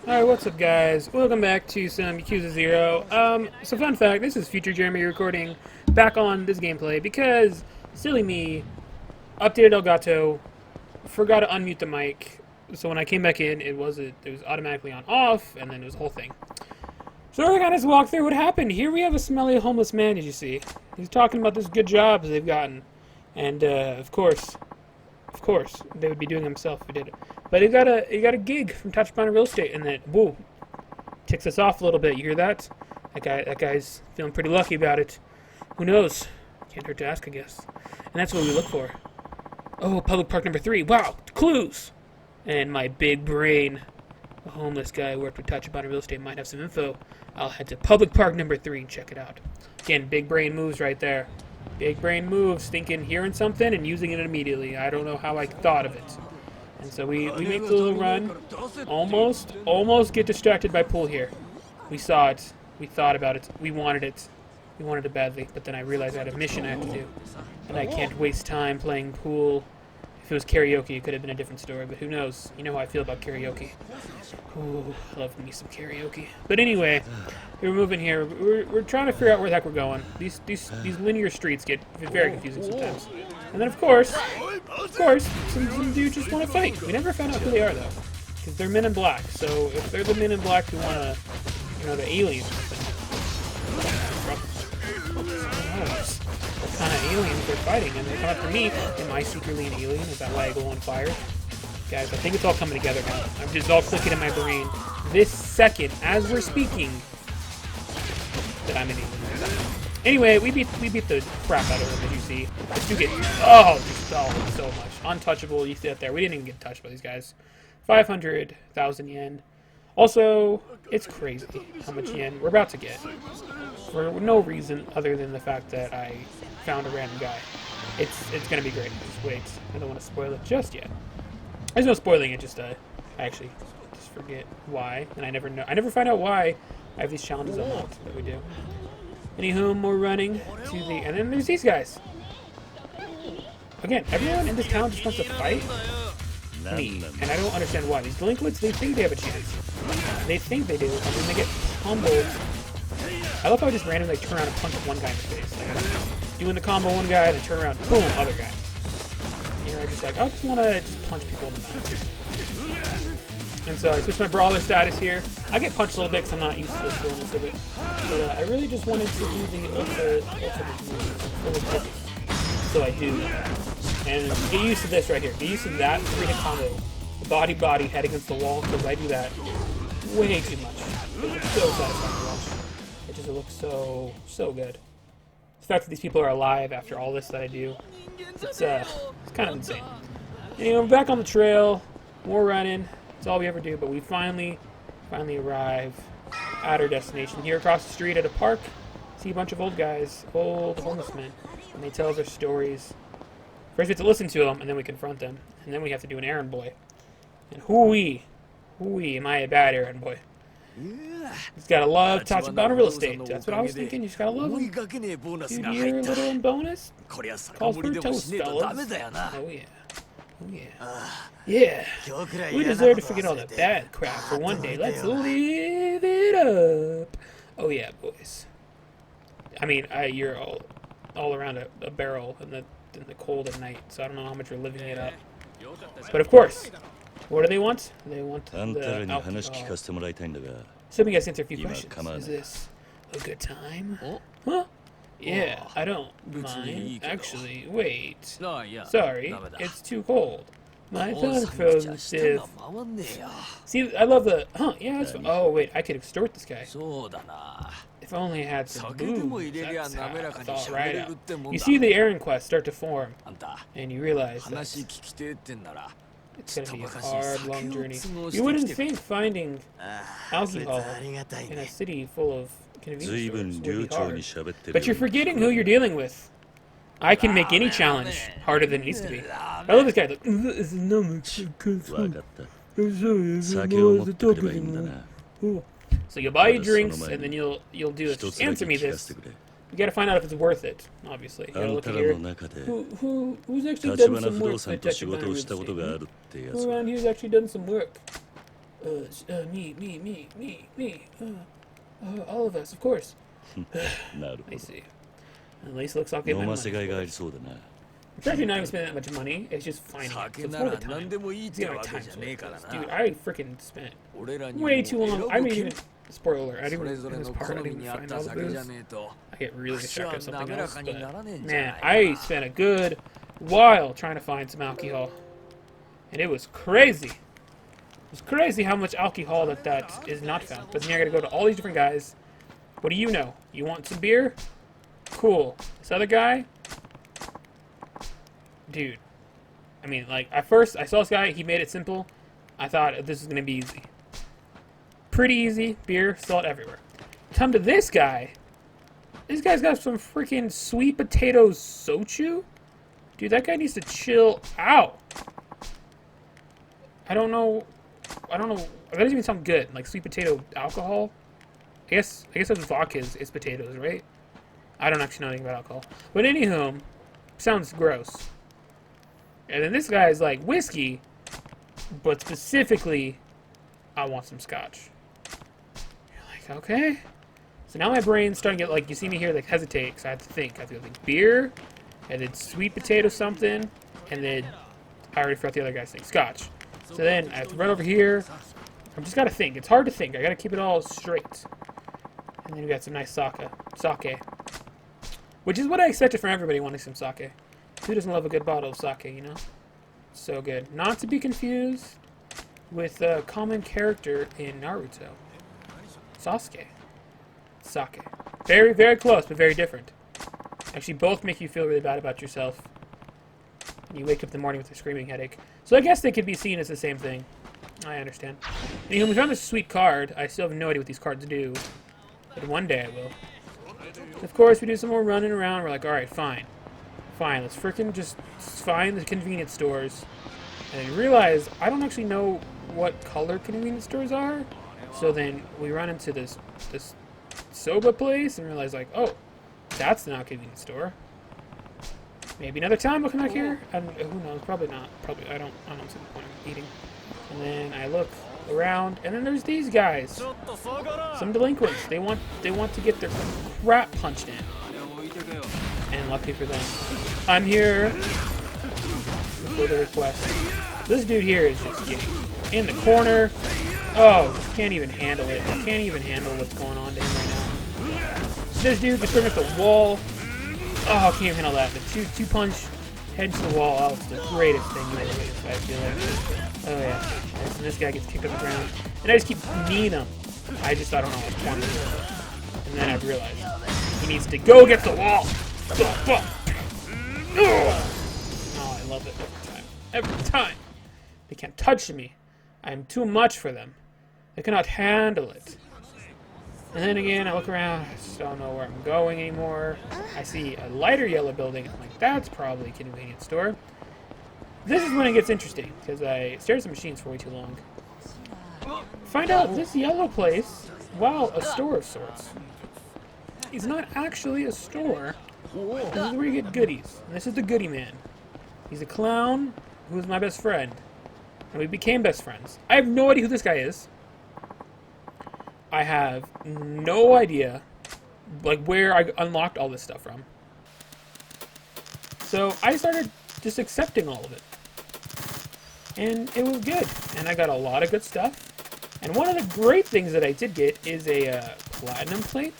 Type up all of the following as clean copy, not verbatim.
Alright, what's up guys? Welcome back to some Yakuza 0. So fun fact, this is future Jeremy recording back on this gameplay because, silly me, updated Elgato, forgot to unmute the mic, so when I came back in, it was automatically on off, and then it was a whole thing. So we're gonna just walk through what happened. Here we have a smelly homeless man, as you see. He's talking about this good jobs they've gotten, and of course, they would be doing himself if he did it. But he got a gig from Touchpoint Real Estate, and that whoa, ticks us off a little bit. You hear that? That guy's feeling pretty lucky about it. Who knows? Can't hurt to ask, I guess. And that's what we look for. Oh, public park number 3. Wow, clues. And my big brain, a homeless guy who worked with Touchpoint Real Estate, might have some info. I'll head to public park number 3 and check it out. Again, big brain moves right there. Big brain moves, thinking, hearing something, and using it immediately. I don't know how I thought of it. And so we make the little run. Almost get distracted by pool here. We saw it. We thought about it. We wanted it. We wanted it badly. But then I realized I had a mission I had to do. And I can't waste time playing pool. If it was karaoke, it could have been a different story. But who knows? You know how I feel about karaoke. Ooh, love me some karaoke. But anyway, we're moving here. We're trying to figure out where the heck we're going. These linear streets get very confusing sometimes. And then of course, some dudes just want to fight. We never found out who they are though, because they're men in black. So if they're the men in black who want to, the aliens. What kind of aliens they're fighting? And they come after me. Am I secretly an alien? Is that why I go on fire? Guys, I think it's all coming together now. I'm just all clicking in my brain this second, as we're speaking, that I'm an alien. Anyway, we beat the crap out of them, as you see. Let's do get so much untouchable. You see that there? We didn't even get touched by these guys. 500,000 yen. Also, it's crazy how much yen we're about to get for no reason other than the fact that I found a random guy. It's gonna be great. Just wait. I don't want to spoil it just yet. There's no spoiling it. Just I actually just forget why, and I never find out why I have these challenges unlocked that we do. Anywho, we're running to the, and then there's these guys. Again, everyone in this town just wants to fight me, and I don't understand why. These delinquents, they think they have a chance. They think they do, and then they get pummeled. I love how I just randomly turn around and punch one guy in the face. Like, doing the combo one guy, then turn around, boom, other guy. And you're just like, I just want to punch people in the mouth. And so I switched my brawler status here. I get punched a little bit because I'm not used to this fullness of it. But I really just wanted to do the ultimate move. So I do. And get used to this right here. Get used to that 3-hit combo. The body, head against the wall, because I do that way too much. It's so satisfying to watch. It just looks so good. The fact that these people are alive after all this that I do, it's kind of insane. Anyway, we're back on the trail. More running. It's all we ever do, but we finally arrive at our destination. Here across the street at a park, see a bunch of old guys, old homeless men, and they tell us their stories. First we have to listen to them, and then we confront them, and then we have to do an errand boy. And hoo-wee, am I a bad errand boy? He's gotta love Touchpoint Real Estate. That's what I was thinking. You just gotta love him. Dude, here, little bonus. Calls for a toast, fellas. Oh yeah. Oh yeah. Yeah. We deserve to forget all the bad crap for one day. Let's live it up. Oh yeah, boys. I mean, you're all around a barrel in the cold at night, so I don't know how much you're living it up. But of course, what do they want? They want the alcohol. So we guys answer a few questions. Is this a good time? Huh? Yeah, I don't mind. Actually, wait. Sorry, it's too cold. My tongue's frozen stiff. See, I love the... Huh, yeah, that's... Oh, wait, I could extort this guy. If only I had some booze. That's how I thought right out. You see the errand quest start to form, and you realize that it's going to be a hard, long journey. You wouldn't think finding alcohol in a city full of convenience stores would be hard. But you're forgetting who you're dealing with. I can make any challenge harder than it needs to be. I love this guy. So you buy your drinks, and then you'll do this. Just answer me this. You gotta find out if it's worth it, obviously. You gotta look at here. Who's actually done some work at Tachibana Real Estate? Who around here's actually done some work? Me. All of us, of course. I see. At least it looks okay. It's actually not even spending that much money. It's just finding it. So it's more the time. Dude, I freaking spent way too long. I mean, even spoiler alert. I didn't even in this part. I didn't even find all the booze. I get really distracted with something else. But man, I spent a good while trying to find some alcohol, and it was crazy. It was crazy how much alcohol that is not found. But then I got to go to all these different guys. What do you know? You want some beer? Cool. This other guy. Dude, I mean, like, at first, I saw this guy, he made it simple. I thought this was going to be easy. Pretty easy. Beer, salt everywhere. Come to this guy. This guy's got some freaking sweet potato sochu. Dude, that guy needs to chill out. I don't know. That doesn't even sound good. Like, sweet potato alcohol. I guess that's vodka is potatoes, right? I don't actually know anything about alcohol. But anywho, sounds gross. And then this guy's like whiskey, but specifically, I want some scotch. You're like, okay. So now my brain's starting to get, like, you see me here, like, hesitate, because I have to think. I have to go think beer, and then sweet potato something, and then I already forgot the other guy's thing, scotch. So then I have to run over here. I've just got to think. It's hard to think. I got to keep it all straight. And then we got some nice sake. Which is what I expected from everybody wanting some sake. Who doesn't love a good bottle of sake, you know? So good. Not to be confused with a common character in Naruto. Sasuke. Sake. Very, very close, but very different. Actually, both make you feel really bad about yourself. You wake up in the morning with a screaming headache. So I guess they could be seen as the same thing. I understand. Anyway, we found this sweet card. I still have no idea what these cards do. But one day I will. Of course, we do some more running around. We're like, alright, fine. Fine, let's freaking just find the convenience stores. And I realize I don't actually know what color convenience stores are. So then we run into this soba place and realize, like, oh, that's not a convenience store. Maybe another time we'll come back here. And who knows? Probably not. Probably I don't see the point of eating. And then I look around, and then there's these guys. Some delinquents. They want to get their crap punched in. And lucky for them, I'm here for the request. This dude here is just getting in the corner. Oh, can't even handle it. Can't even handle what's going on to him right now. This dude just bringing up the wall. Oh, can't handle that. The two punch head to the wall. Oh, it's the greatest thing you ever witnessed, I feel like. Oh yeah. And this guy gets kicked on the ground, and I just keep kneeing him. I don't know what's going on. And then I realized he needs to go get the wall. The fuck? Oh, I love it every time. Every time. They can't touch me. I am too much for them. They cannot handle it. And then again, I look around. I just don't know where I'm going anymore. I see a lighter yellow building. I'm like, that's probably a convenience store. This is when it gets interesting, because I stared at the machines for way too long. Find out this yellow place, wow, a store of sorts. It's not actually a store. This is where you get goodies. And this is the goodie man. He's a clown who is my best friend. And we became best friends. I have no idea who this guy is. I have no idea, like, where I unlocked all this stuff from. So I started just accepting all of it. And it was good. And I got a lot of good stuff. And one of the great things that I did get is a platinum plate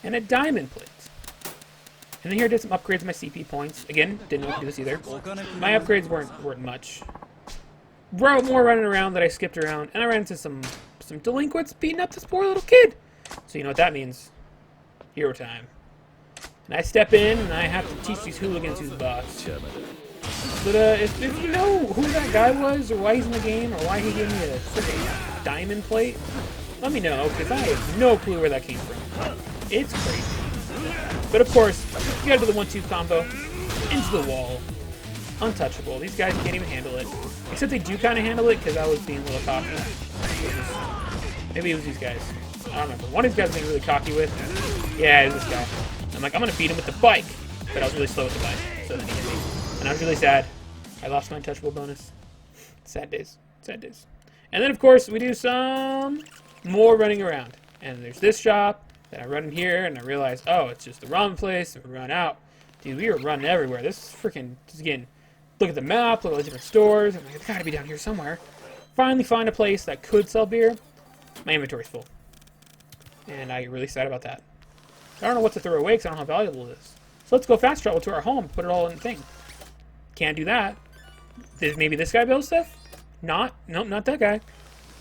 and a diamond plate. And then here I did some upgrades to my CP points. Again, didn't know how to do this either. My upgrades weren't much. More running around that I skipped around, and I ran into some delinquents beating up this poor little kid. So you know what that means. Hero time. And I step in, and I have to teach these hooligans who's the boss. But if you know who that guy was, or why he's in the game, or why he gave me a freaking diamond plate, let me know, because I have no clue where that came from. It's crazy. But of course, you gotta do the 1-2 combo. Into the wall. Untouchable. These guys can't even handle it. Except they do kind of handle it, because I was being a little cocky. Maybe it was these guys. I don't remember. One of these guys was being really cocky with. Yeah, it was this guy. I'm like, I'm gonna beat him with the bike. But I was really slow with the bike. So then he hit me. And I was really sad. I lost my untouchable bonus. Sad days. Sad days. And then, of course, we do some more running around. And there's this shop, then I run in here, and I realize, oh, it's just the wrong place, and we run out. Dude, we were running everywhere. This is freaking, just again, look at the map, look at all the different stores. I'm like, it's gotta be down here somewhere. Finally find a place that could sell beer. My inventory's full. And I get really sad about that. I don't know what to throw away because I don't know how valuable it is. So let's go fast travel to our home, put it all in the thing. Can't do that. Did maybe this guy build stuff? Nope, not that guy.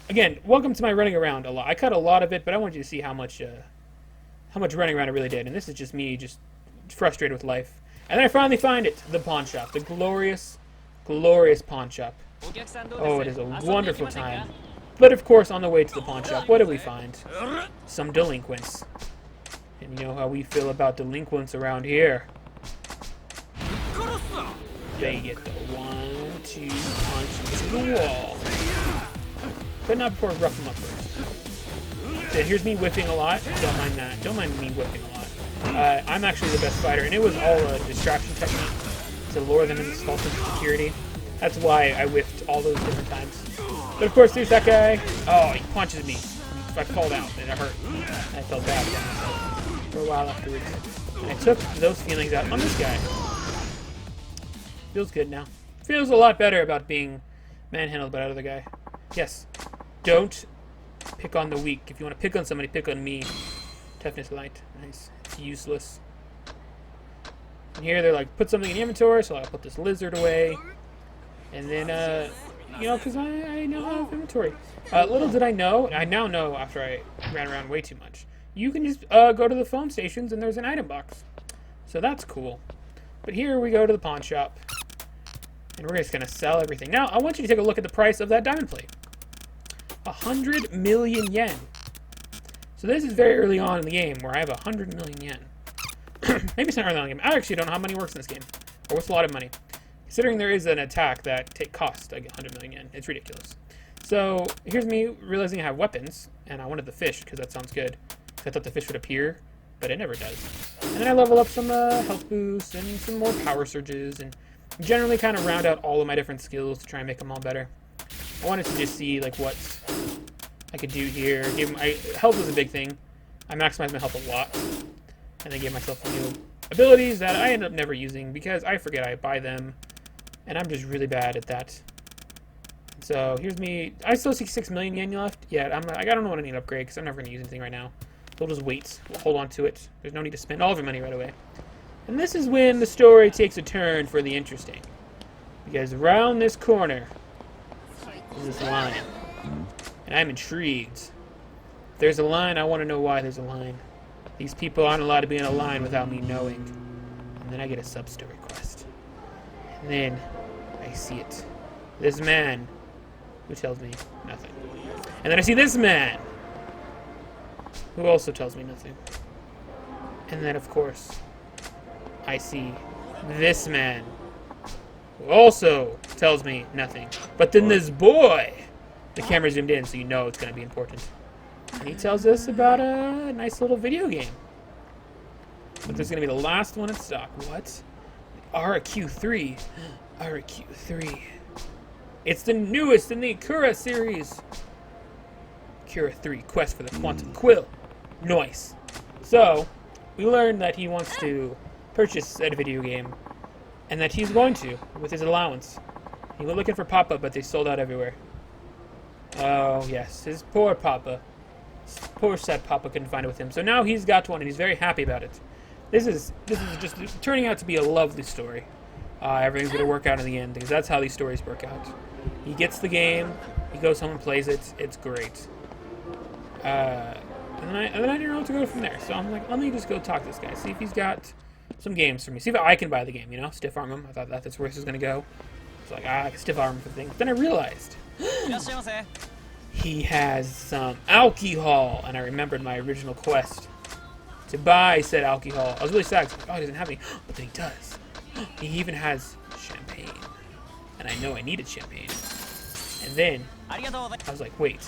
Again, welcome to my running around a lot. I cut a lot of it, but I wanted you to see how much running around I really did. And this is just me just frustrated with life. And then I finally find it, the pawn shop. The glorious, glorious pawn shop. Oh, it is a wonderful time. But of course, on the way to the pawn shop, what do we find? Some delinquents. And you know how we feel about delinquents around here. They get the 1-2 punch into the wall. But not before I rough them up first. So here's me whipping a lot. Don't mind that. Don't mind me whipping a lot. I'm actually the best fighter, and it was all a distraction technique to lure them into false security. That's why I whiffed all those different times. But of course, there's that guy. Oh, he punches me. If I fall down, and it hurt. I felt bad for a while afterwards. And I took those feelings out on this guy. Feels good now. Feels a lot better about being manhandled by that other guy. Yes. Don't pick on the weak. If you want to pick on somebody, pick on me. Toughness light. Nice. It's useless. And here they're like, put something in the inventory, so I'll put this lizard away. And then, you know, because I know how to have inventory. Little did I know, I now know after I ran around way too much, you can just go to the phone stations and there's an item box. So that's cool. But here we go to the pawn shop. And we're just going to sell everything. Now, I want you to take a look at the price of that diamond plate. 100 million yen. So this is very early on in the game where I have 100 million yen. Maybe it's not early on in the game. I actually don't know how money works in this game. Or what's a lot of money. Considering there is an attack that costs like 100 million yen. It's ridiculous. So here's me realizing I have weapons. And I wanted the fish because that sounds good. I thought the fish would appear. But it never does. And then I level up some health boosts and some more power surges. And generally kind of round out all of my different skills to try and make them all better. I wanted to just see like what I could do here. Health was a big thing. I maximized my health a lot. And I gave myself new abilities that I end up never using because I forget I buy them. And I'm just really bad at that. So here's me. I still see 6 million yen left. Yeah, I don't know what I need to upgrade because I'm never going to use anything right now. We'll just wait. We'll hold on to it. There's no need to spend all of your money right away. And this is when the story takes a turn for the interesting. Because around this corner is this line. And I'm intrigued. If there's a line, I want to know why there's a line. These people aren't allowed to be in a line without me knowing. And then I get a sub-story quest. And then I see it. This man who tells me nothing. And then I see this man who also tells me nothing. And then, of course, I see this man who also tells me nothing. But then this boy, the camera zoomed in so you know it's going to be important. And he tells us about a nice little video game. But there's going to be the last one in stock. What? RQ3. RQ3. It's the newest in the Akira series. Akira 3, Quest for the Quantum Quill. Nice. So, we learned that he wants to purchase said video game, and that he's going to, with his allowance. He was looking for Papa, but they sold out everywhere. Oh, yes, his poor Papa. His poor sad Papa couldn't find it with him. So now he's got one, and he's very happy about it. This is just turning out to be a lovely story. Everything's going to work out in the end, because that's how these stories work out. He gets the game, he goes home and plays it, it's great. And then I didn't know what to go from there. So I'm like, let me just go talk to this guy, see if he's got some games for me. See if I can buy the game, you know? Stiff arm him. I thought that's where this was going to go. It's like, I can stiff arm him for the thing. But then I realized he has some alcohol. And I remembered my original quest to buy said alcohol. I was really sad. Oh, he doesn't have any. But then he does. He even has champagne. And I know I needed champagne. And then I was like, wait.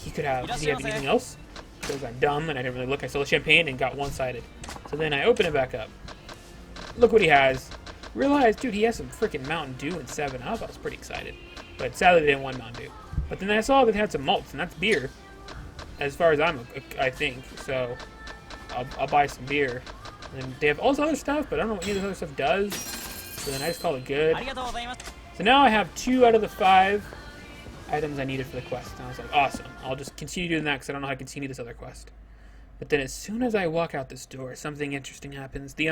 Does he have anything else? Because I'm dumb and I didn't really look. I saw the champagne and got one-sided. So then I open it back up. Look what he has. Realized, dude, he has some freaking Mountain Dew and 7-Up. I was pretty excited. But sadly, they didn't want Mountain Dew. But then I saw that they had some malts, and that's beer, as far as I think. So I'll buy some beer. And they have all this other stuff, but I don't know what any of this other stuff does. So then I just call it good. So now I have 2 out of the 5 items I needed for the quest. And I was like, awesome. I'll just continue doing that because I don't know how to continue this other quest. But then as soon as I walk out this door, something interesting happens. The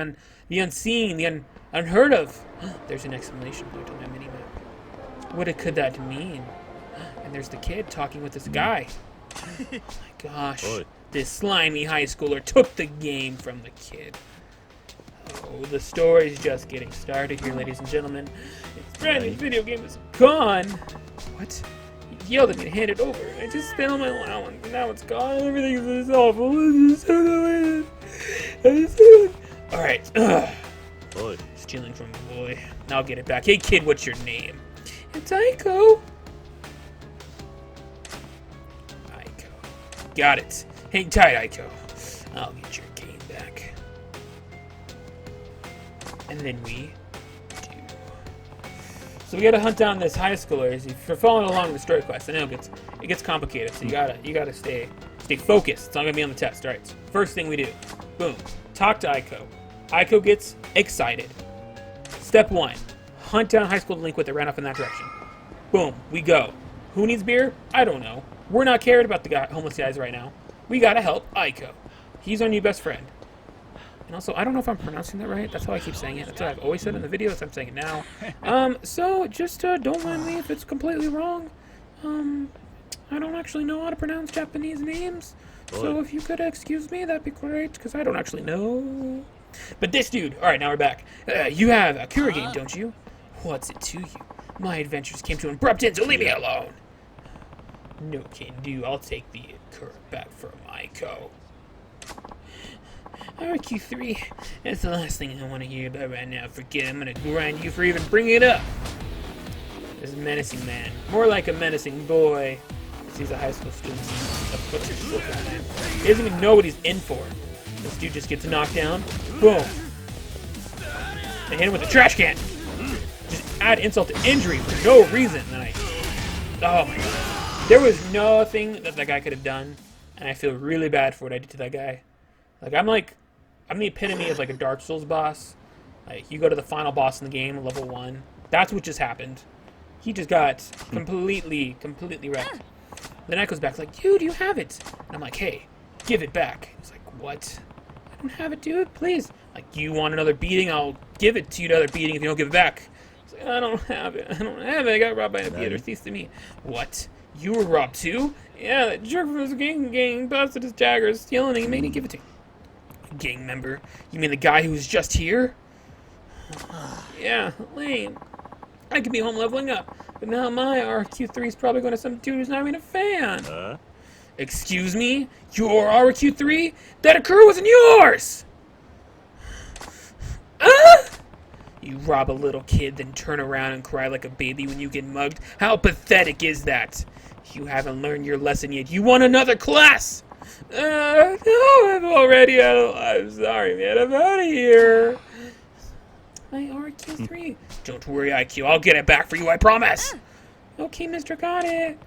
unseen, the unheard of. There's an exclamation point on my minimap. What could that mean? And there's the kid talking with this guy. Oh my gosh. This slimy high schooler took the game from the kid. Oh, the story's just getting started here, ladies and gentlemen. This brand new video game is gone. What? He yelled at me to hand it over. I just spent all my allowance, and now it's gone. Everything is awful. Alright. Stealing from the boy. Now I'll get it back. Hey, kid, what's your name? It's Aiko. Aiko. Got it. Hang tight, Aiko. I'll get your game back. And then we do. So we gotta hunt down this high schooler. If you're following along the story quest, I know it gets complicated. So you gotta stay focused. It's not gonna be on the test. All right. So first thing we do, boom, talk to Aiko. Aiko gets excited. Step 1, hunt down high school delinquent that ran off in that direction. Boom, we go. Who needs beer? I don't know. We're not caring about the homeless guys right now. We gotta help Aiko. He's our new best friend. And also, I don't know if I'm pronouncing that right. That's how I keep saying it. That's what I've always said in the videos. I'm saying it now. So just don't mind me if it's completely wrong. I don't actually know how to pronounce Japanese names. So if you could excuse me, that'd be great, because I don't actually know. But this dude, alright, now we're back. You have a Kura game, don't you? What's it to you? My adventures came to an abrupt end, so leave me alone. No can do. I'll take the Kura back from Aiko. RQ3, that's the last thing I want to hear about right now. Forget it, I'm gonna grind you for even bringing it up. This menacing man. More like a menacing boy. He's a high school student. He doesn't even know what he's in for. This dude just gets knocked down. Boom. They hit him with a trash can. Just add insult to injury for no reason. And oh my god. There was nothing that guy could have done. And I feel really bad for what I did to that guy. I'm the epitome of like a Dark Souls boss. Like, you go to the final boss in the game, level 1. That's what just happened. He just got completely wrecked. Then Echo's back like, dude, you have it. And I'm like, hey, give it back. He's like, what? I don't have it, dude, please. Like, you want another beating? I'll give it to you, another beating, if you don't give it back. He's like, I don't have it. I don't have it. I got robbed by a beater. Thief to me. What? You were robbed too? Yeah, that jerk from his gang busted his daggers, stealing, and he made me give it to you. Gang member? You mean the guy who was just here? Yeah, lame. I could be home leveling up, but now my RQ3 is probably going to some dude who's not even a fan. Excuse me? Your RQ3? That Akura wasn't yours! You rob a little kid, then turn around and cry like a baby when you get mugged? How pathetic is that? You haven't learned your lesson yet. You want another class? No, I'm already out of... I'm sorry, man. I'm out of here. My RQ3. Don't worry, IQ. I'll get it back for you, I promise. Okay, mister, got it.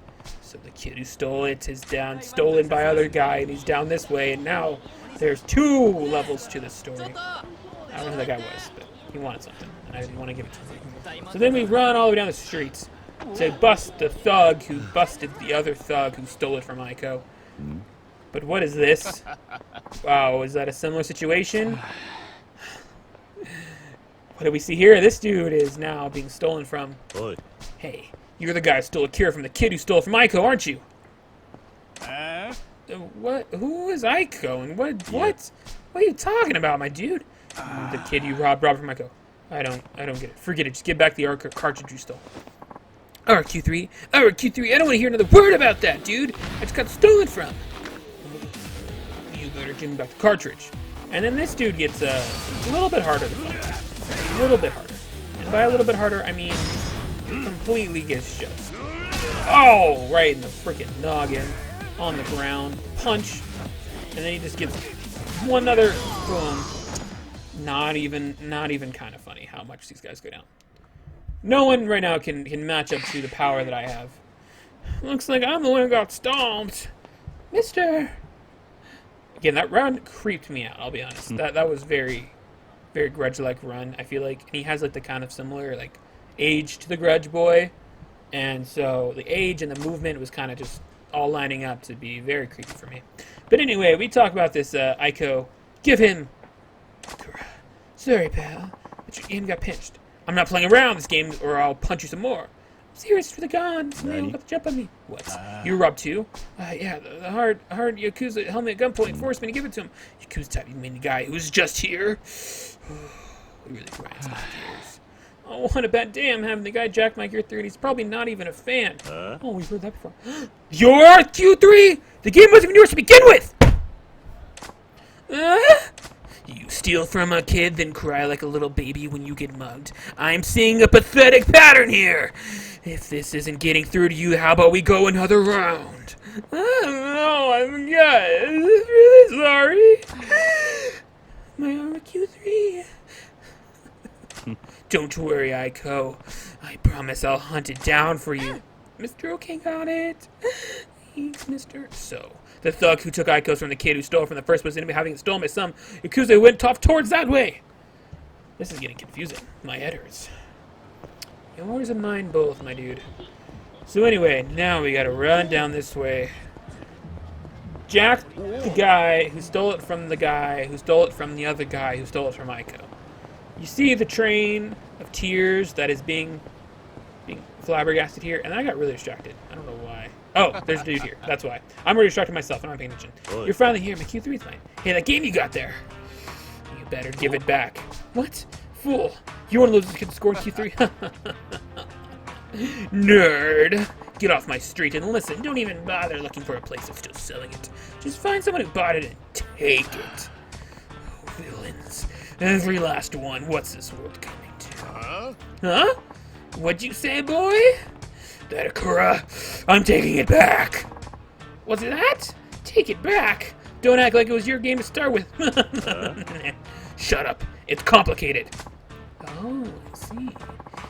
So the kid who stole it is down, stolen by other guy, and he's down this way, and now there's 2 levels to this story. I don't know who that guy was, but he wanted something, and I didn't want to give it to him. So then we run all the way down the streets to bust the thug who busted the other thug who stole it from Aiko. But what is this? Wow, is that a similar situation? What do we see here? This dude is now being stolen from. Hey, you're the guy who stole a cure from the kid who stole it from Aiko, aren't you? What? Who is Aiko? And what? What are you talking about, my dude? The kid you robbed from Aiko. I don't get it. Forget it. Just get back the cartridge you stole. RQ3, RQ3. I don't want to hear another word about that, dude. I just got stolen from. You better give me back the cartridge. And then this dude gets a little bit harder to fight. A little bit harder. And by a little bit harder, I mean completely gets just. Oh, right in the freaking noggin. On the ground. Punch. And then he just gets one other boom. Not even kind of funny how much these guys go down. No one right now can match up to the power that I have. Looks like I'm the one who got stomped. Mister. Again, that run creeped me out, I'll be honest. That was very, very Grudge-like run, I feel like. And he has, like, the kind of similar, like, age to the Grudge boy. And so the age and the movement was kind of just all lining up to be very creepy for me. But anyway, we talk about this Aiko. Give him... Sorry, pal, but your game got pinched. I'm not playing around this game or I'll punch you some more. I'm serious for the gun. Somebody got to jump on me. What? You robbed too? Yeah, the hard Yakuza helmet gunpoint forced me to give it to him. Yakuza type, you mean the guy who's just here? He really grinds my gears. Oh, what a bad damn having the guy jack my gear 3 and he's probably not even a fan. Oh, we've heard that before. Your Q3? The game wasn't even yours to begin with! You steal from a kid, then cry like a little baby when you get mugged. I'm seeing a pathetic pattern here. If this isn't getting through to you, how about we go another round? No, I'm really sorry. My armor Q3. Don't worry, Aiko. I promise I'll hunt it down for you. Mr. OK got it. Thanks, Mr. So, the thug who took Aiko's from the kid who stole from the first person having stolen by some Yakuza went off towards that way. This is getting confusing. My head hurts. Yours and mine both, my dude. So anyway, now we gotta run down this way. Jack the guy who stole it from the guy who stole it from the other guy who stole it from Aiko. You see the train of tears that is being flabbergasted here, and I got really distracted. I don't know why. Oh, there's a dude here. That's why. I'm already distracted myself. I'm not paying attention. You're finally here. My Q3's mine. Hey, that game you got there. You better give it back. What? Fool. You're one of those kids scoring Q3? Nerd. Get off my street and listen. Don't even bother looking for a place that's still selling it. Just find someone who bought it and take it. Oh, villains. Every last one. What's this world coming to? Huh? What'd you say, boy? That Akura, I'm taking it back. What's that? Take it back? Don't act like it was your game to start with. Shut up. It's complicated. Oh, I see.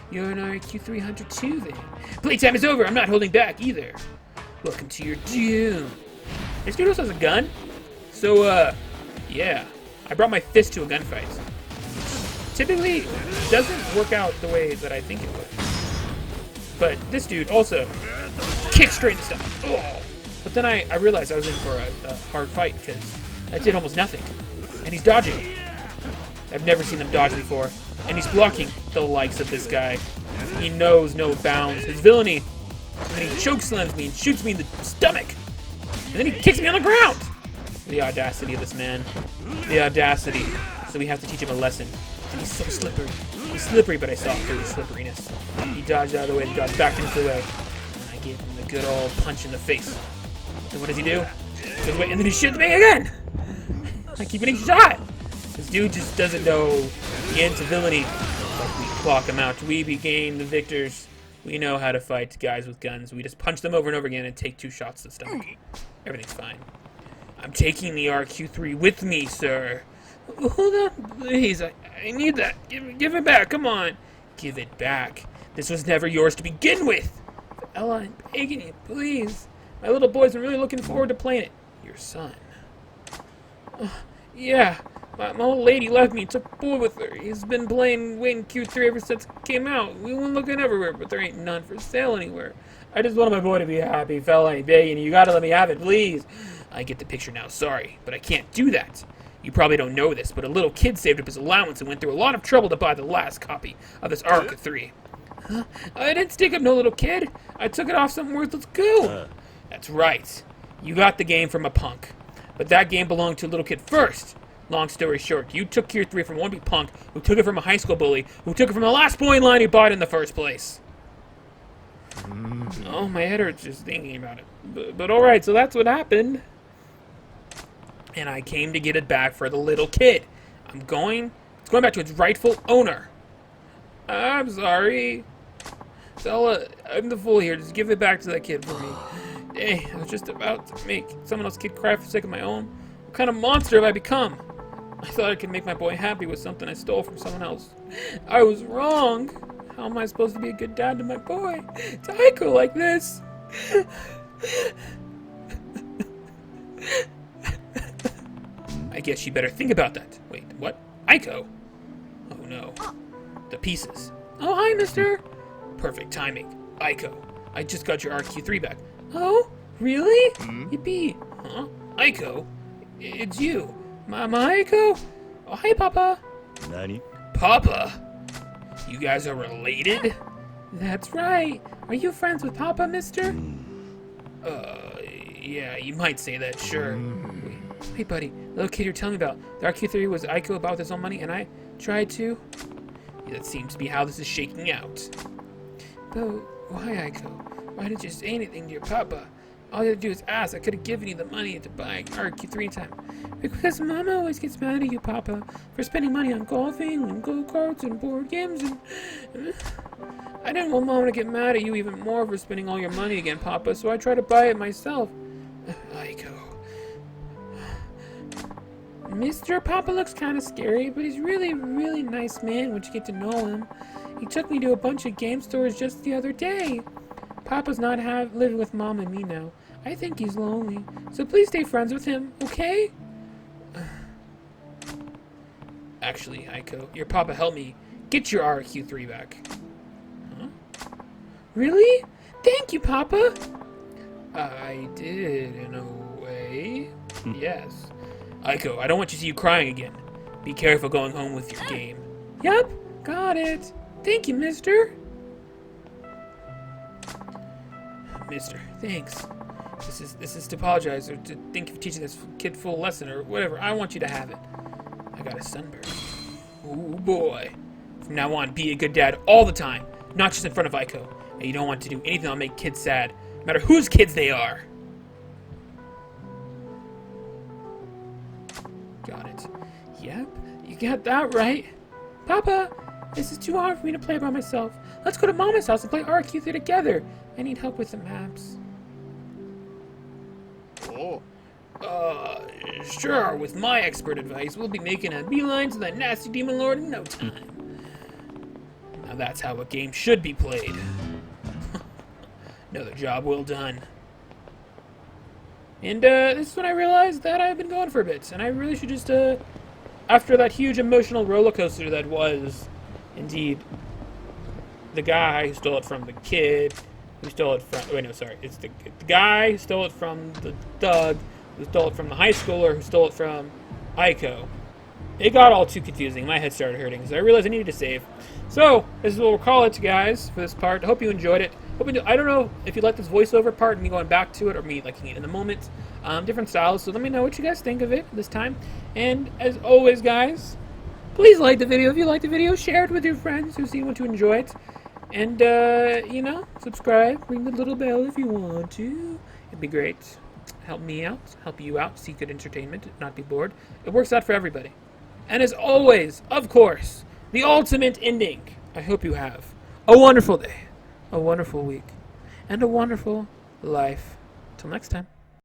You're an RQ3 hunter too, then. Playtime is over. I'm not holding back either. Welcome to your doom. This dude also has a gun. So, yeah. I brought my fist to a gunfight. Typically, doesn't work out the way that I think it would. But this dude also kicks straight into stuff. Oh. But then I realized I was in for a hard fight because I did almost nothing. And he's dodging. I've never seen him dodge before. And he's blocking the likes of this guy. He knows no bounds. His villainy. And then he chokeslams me and shoots me in the stomach. And then he kicks me on the ground. The audacity of this man. The audacity. So we have to teach him a lesson. And he's so slippery. He's slippery, but I saw through his slipperiness. He dodged out of the way and dodged back into the way. And I gave him the good old punch in the face. And what does he do? He goes, wait, and then he shoots me again! I keep getting shot! This dude just doesn't know the ends of villainy. Like we clock him out. We became the victors. We know how to fight guys with guns. We just punch them over and over again and take 2 shots to the stomach. Everything's fine. I'm taking the RQ3 with me, sir. Hold on, please. I need that. Give it back. Come on. Give it back. This was never yours to begin with. Ella, I'm begging you, please. My little boys are really looking forward to playing it. Your son. Yeah. My old lady left me and took a boy with her. He's been playing Win Q3 ever since it came out. We went looking everywhere, but there ain't none for sale anywhere. I just wanted my boy to be happy, fella. I'm begging you. You gotta let me have it, please. I get the picture now. Sorry, but I can't do that. You probably don't know this, but a little kid saved up his allowance and went through a lot of trouble to buy the last copy of this RQ3. Huh? I didn't stick up no little kid. I took it off some worthless goo. That's right. You got the game from a punk. But that game belonged to a little kid first. Long story short, you took Tier 3 from one big punk who took it from a high school bully who took it from the last boy in line he bought in the first place. Oh, my head hurts just thinking about it. But alright, so that's what happened. And I came to get it back for the little kid. It's going back to its rightful owner. I'm sorry. Stella, I'm the fool here. Just give it back to that kid for me. Hey, I was just about to make someone else's kid cry for the sake of my own. What kind of monster have I become? I thought I could make my boy happy with something I stole from someone else. I was wrong. How am I supposed to be a good dad to my boy? To Aiko like this? I guess you better think about that. Wait, what? Aiko? Oh no. The pieces. Oh, hi, mister. Perfect timing. Aiko, I just got your RQ3 back. Oh, really? Yippee. Huh? Aiko? It's you. Mama Aiko? Oh, hi, Papa. Nani? Papa? You guys are related? That's right. Are you friends with Papa, mister? Yeah, you might say that, sure. Wait, buddy. The little kid you're telling me about. The RQ3 was Aiko about his own money, and I tried to... Yeah, that seems to be how this is shaking out. But why, Aiko? Why didn't you say anything to your Papa? All you had to do was ask. I could have given you the money to buy RQ3 in time. Because Mama always gets mad at you, Papa, for spending money on golfing and go-karts and board games and... I didn't want Mama to get mad at you even more for spending all your money again, Papa, so I tried to buy it myself. Aiko. Mr. Papa looks kind of scary, but he's really nice man once you get to know him. He took me to a bunch of game stores just the other day. Papa's not living with Mom and me now. I think he's lonely, so please stay friends with him, okay? Actually, Aiko, your Papa helped me get your RQ3 back. Huh? Really? Thank you, Papa! I did, in a way. Yes. Aiko, I don't want you to see you crying again. Be careful going home with your game. Yep, got it. Thank you, mister. Mister, thanks. This is to apologize or to thank you for teaching this kid full lesson or whatever. I want you to have it. I got a sunburst. Ooh, boy. From now on, be a good dad all the time, not just in front of Aiko. And you don't want to do anything that'll make kids sad, no matter whose kids they are. Got it. Yep, you got that right. Papa, this is too hard for me to play by myself. Let's go to Mama's house and play RQ3 together. I need help with the maps. Oh. Sure, with my expert advice, we'll be making a beeline to that nasty demon lord in no time. Now that's how a game should be played. Another job well done. And, this is when I realized that I've been going for a bit, and I really should just, after that huge emotional roller coaster that was, indeed, the guy who stole it from the kid, who stole it from, wait, no, sorry, it's the guy who stole it from the thug, who stole it from the high schooler, who stole it from Aiko. It got all too confusing. My head started hurting, so I realized I needed to save. So, this is what we'll call it, guys, for this part. I hope you enjoyed it. I don't know if you like this voiceover part, me going back to it, or me liking it in the moment. Different styles, so let me know what you guys think of it this time. And, as always, guys, please like the video if you like the video. Share it with your friends who seem to enjoy it. And, you know, subscribe, ring the little bell if you want to. It'd be great. Help me out, help you out, see good entertainment, not be bored. It works out for everybody. And as always, of course, the ultimate ending. I hope you have a wonderful day, a wonderful week, and a wonderful life. Till next time.